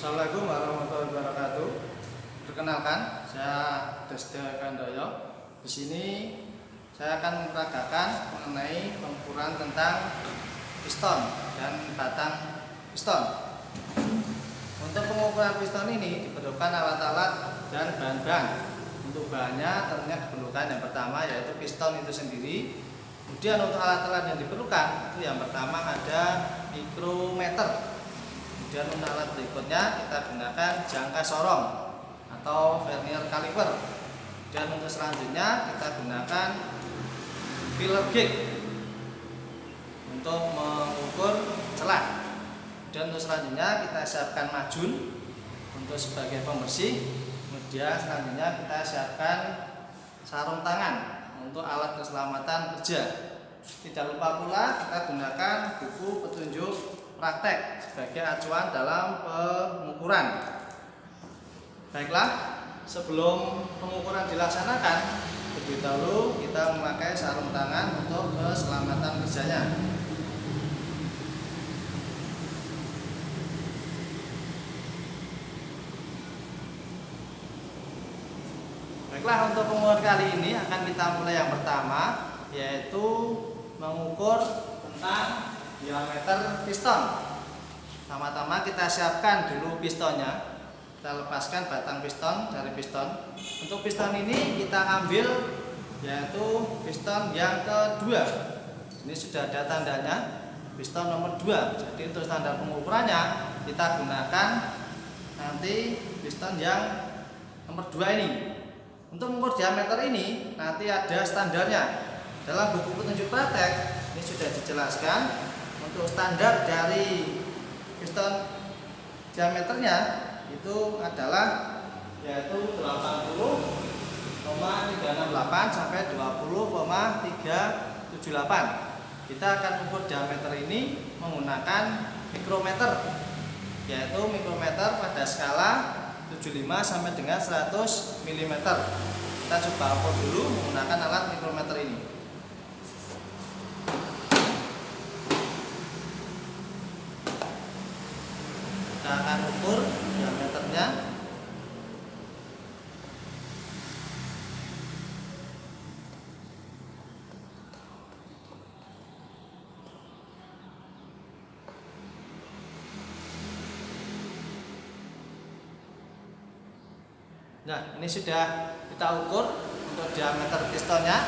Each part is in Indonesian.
Assalamualaikum warahmatullahi wabarakatuh. Perkenalkan, saya Desda Kandoyo. Di sini saya akan memperagakan mengenai pengukuran tentang piston dan batang piston. Untuk pengukuran piston ini diperlukan alat-alat dan bahan-bahan. Untuk bahannya tentunya diperlukan yang pertama yaitu piston itu sendiri. Kemudian untuk alat-alat yang diperlukan itu yang pertama ada mikrometer. Kemudian untuk alat berikutnya kita gunakan jangka sorong atau vernier caliper. Dan untuk selanjutnya kita gunakan filler gauge untuk mengukur celah. Dan untuk selanjutnya kita siapkan majun untuk sebagai pembersih. Kemudian selanjutnya kita siapkan sarung tangan untuk alat keselamatan kerja. Tidak lupa pula kita gunakan buku petunjuk praktek sebagai acuan dalam pengukuran. Baiklah, sebelum pengukuran dilaksanakan, terlebih dahulu kita memakai sarung tangan untuk keselamatan kerjanya. Baiklah, untuk pengukuran kali ini akan kita mulai yang pertama, yaitu mengukur tentang diameter piston. Pertama-tama kita siapkan dulu pistonnya. Kita lepaskan batang piston dari piston. Untuk piston ini kita ambil yaitu piston yang kedua. Ini sudah ada tandanya, piston nomor 2. Jadi untuk standar pengukurannya kita gunakan nanti piston yang nomor 2 ini. Untuk mengukur diameter ini nanti ada standarnya. Dalam buku petunjuk praktek ini sudah dijelaskan. Untuk standar dari piston diameternya itu adalah yaitu 80,368 sampai 20,378. Kita akan ukur diameter ini menggunakan mikrometer, yaitu mikrometer pada skala 75 sampai dengan 100 mm. Kita coba ukur dulu menggunakan alat mikrometer ini. Kita akan ukur diameternya. Nah, ini sudah kita ukur untuk diameter pistonnya.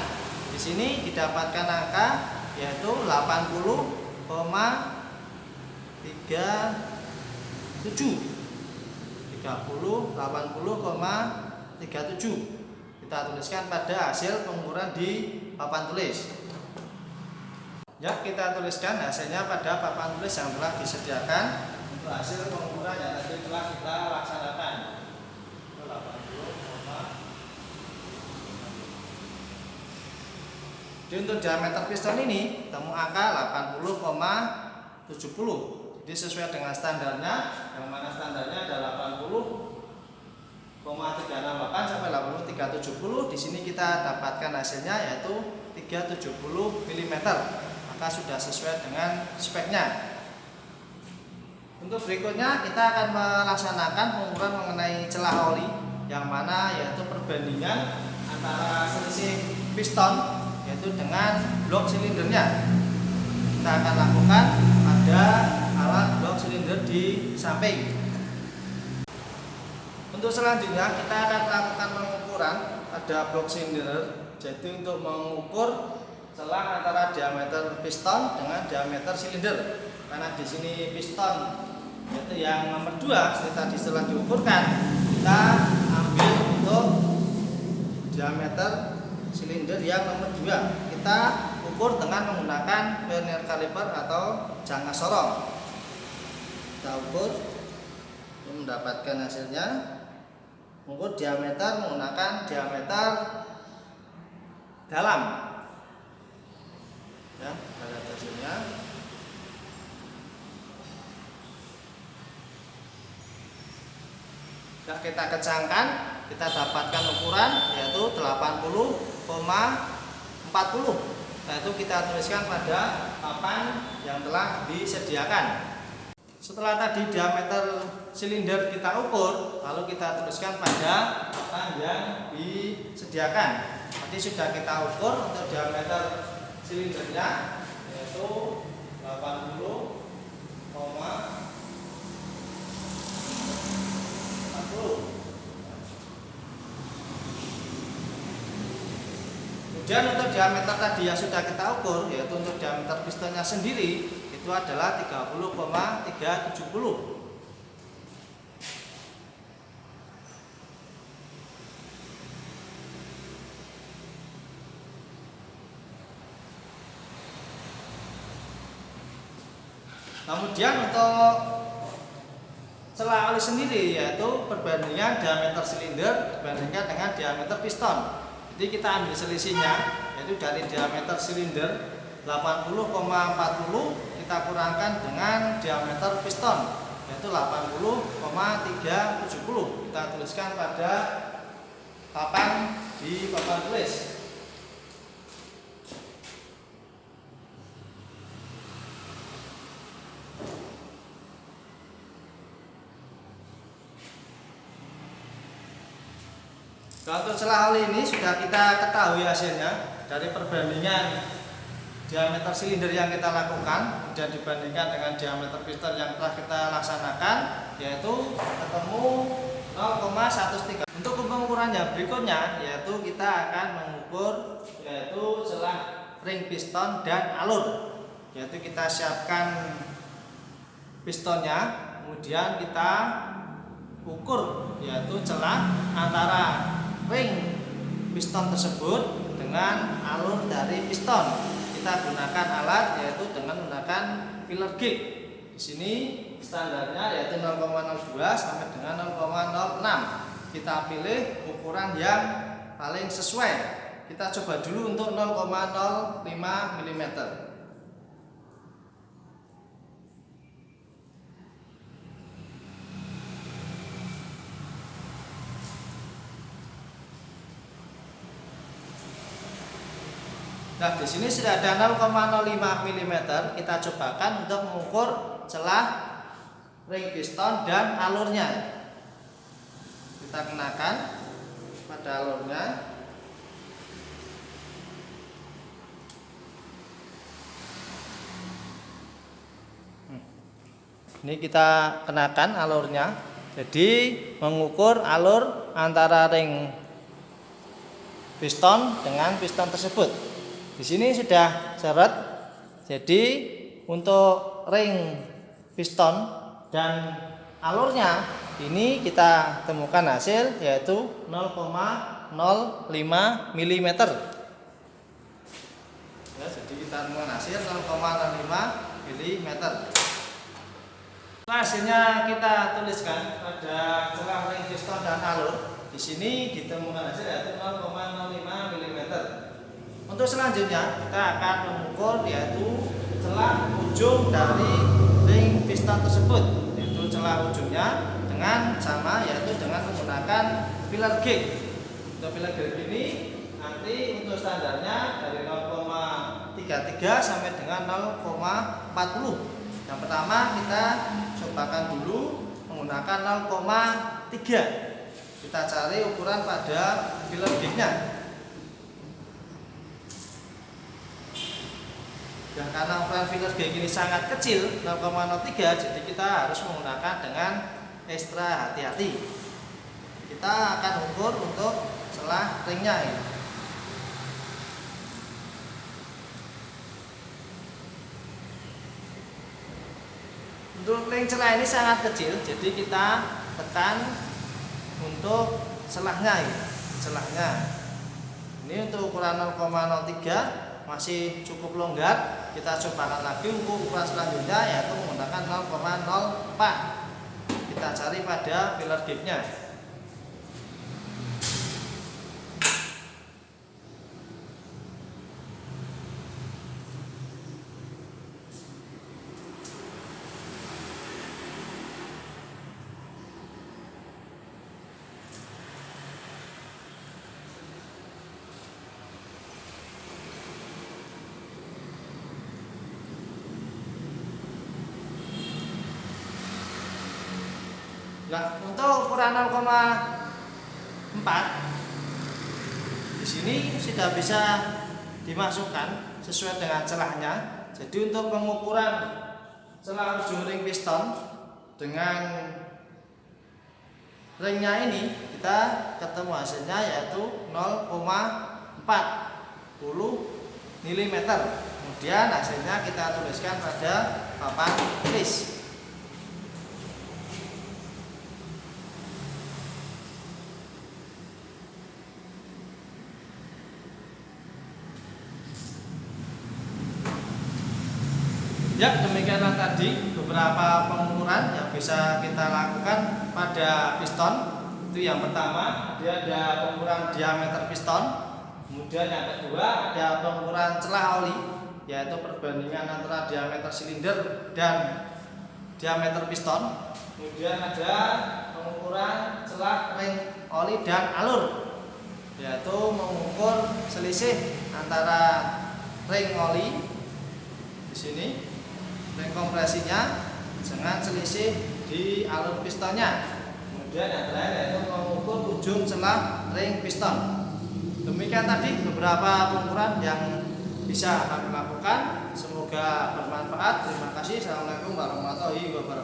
Di sini didapatkan angka yaitu 80,37. Kita tuliskan pada hasil pengukuran di papan tulis. Ya, kita tuliskan hasilnya pada papan tulis yang telah disediakan untuk hasil pengukuran yang tadi telah kita laksanakan. Jadi untuk diameter piston ini temu angka 80,70. Jadi sesuai dengan standarnya, yang mana standarnya adalah 80,368 sampai 80,370. Di sini kita dapatkan hasilnya yaitu 370 mm. Maka sudah sesuai dengan speknya. Untuk berikutnya kita akan melaksanakan pengukuran mengenai celah oli, yang mana yaitu perbandingan antara selisih piston yaitu dengan blok silindernya. Kita akan lakukan pada alat blok silinder di samping. Untuk selanjutnya kita akan lakukan pengukuran pada blok silinder. Jadi untuk mengukur celah antara diameter piston dengan diameter silinder. Karena di sini piston yaitu yang nomor 2 tadi setelah diukurkan, kita ambil untuk diameter silinder yang nomor 2. Kita ukur dengan menggunakan vernier caliper atau jangka sorong. Kita ukur untuk mendapatkan hasilnya. Mengukur diameter menggunakan diameter dalam. Ya, kita lihat hasilnya. Kita kecangkan, kita dapatkan ukuran yaitu 80,40. Nah, itu kita tuliskan pada papan yang telah disediakan. Setelah tadi diameter silinder kita ukur, lalu kita tuliskan pada papan yang disediakan. Tadi sudah kita ukur untuk diameter silindernya, yaitu 80,40. Kemudian untuk diameter tadi yang sudah kita ukur, yaitu untuk diameter pistonnya sendiri, itu adalah 30,370. Kemudian untuk celah oli sendiri, yaitu perbandingan diameter silinder dibandingkan dengan diameter piston. Jadi kita ambil selisihnya, yaitu dari diameter silinder 80,40 kita kurangkan dengan diameter piston, yaitu 80,370. Kita tuliskan pada papan di papan tulis. Nah, untuk celah oli ini sudah kita ketahui hasilnya dari perbandingan diameter silinder yang kita lakukan dan dibandingkan dengan diameter piston yang telah kita laksanakan, yaitu ketemu 0,13. Untuk pengukurannya berikutnya, yaitu kita akan mengukur yaitu celah ring piston dan alur. Yaitu kita siapkan pistonnya, kemudian kita ukur yaitu celah antara ring piston tersebut dengan alur dari piston. Kita gunakan alat yaitu dengan menggunakan filler gauge. Di sini standarnya yaitu 0,02 sampai dengan 0,06. Kita pilih ukuran yang paling sesuai. Kita coba dulu untuk 0,05 mm. Nah, di sini sudah ada 0,05 mm. Kita cobakan untuk mengukur celah ring piston dan alurnya. Kita kenakan pada alurnya. Ini kita kenakan alurnya. Jadi mengukur alur antara ring piston dengan piston tersebut. Di sini sudah seret. Jadi untuk ring piston dan alurnya ini kita temukan hasil yaitu 0,05 mm. Ya, jadi kita temukan hasil 0,05 mm. Hasilnya kita tuliskan pada celah ring piston dan alur. Di sini ditemukan hasil yaitu 0,05 mm. Untuk selanjutnya kita akan mengukur yaitu celah ujung dari ring piston tersebut, yaitu celah ujungnya dengan sama yaitu dengan menggunakan filler gauge. Untuk filler gauge ini nanti untuk standarnya dari 0,33 sampai dengan 0,40. Yang pertama kita cobakan dulu menggunakan 0,3. Kita cari ukuran pada filler gauge-nya. Dan karena ukuran filler gauge ini sangat kecil 0,03, jadi kita harus menggunakan dengan ekstra hati-hati. Kita akan ukur untuk celah ringnya ini. Untuk ring celah ini sangat kecil, jadi kita tekan untuk celahnya ini. Celahnya ini untuk ukuran 0,03 masih cukup longgar. Kita cobakan lagi untuk ukuran selanjutnya yaitu menggunakan 0,04. Kita cari pada filler gauge-nya. Nah, untuk ukuran 0,4 di sini sudah bisa dimasukkan sesuai dengan celahnya. Jadi untuk pengukuran celah ujung ring piston dengan ringnya ini kita ketemu hasilnya yaitu 0,40 mm. Kemudian hasilnya kita tuliskan pada papan tulis. Ya, demikianlah tadi beberapa pengukuran yang bisa kita lakukan pada piston. Itu yang pertama, dia ada pengukuran diameter piston. Kemudian yang kedua ada pengukuran celah oli, yaitu perbandingan antara diameter silinder dan diameter piston. Kemudian ada pengukuran celah ring oli dan alur, yaitu mengukur selisih antara ring oli di sini, ring kompresinya dengan selisih di alur pistonnya. Kemudian yang terakhir yaitu mengukur ujung celah ring piston. Demikian tadi beberapa pengukuran yang bisa kami lakukan. Semoga bermanfaat. Terima kasih. Assalamualaikum warahmatullahi wabarakatuh.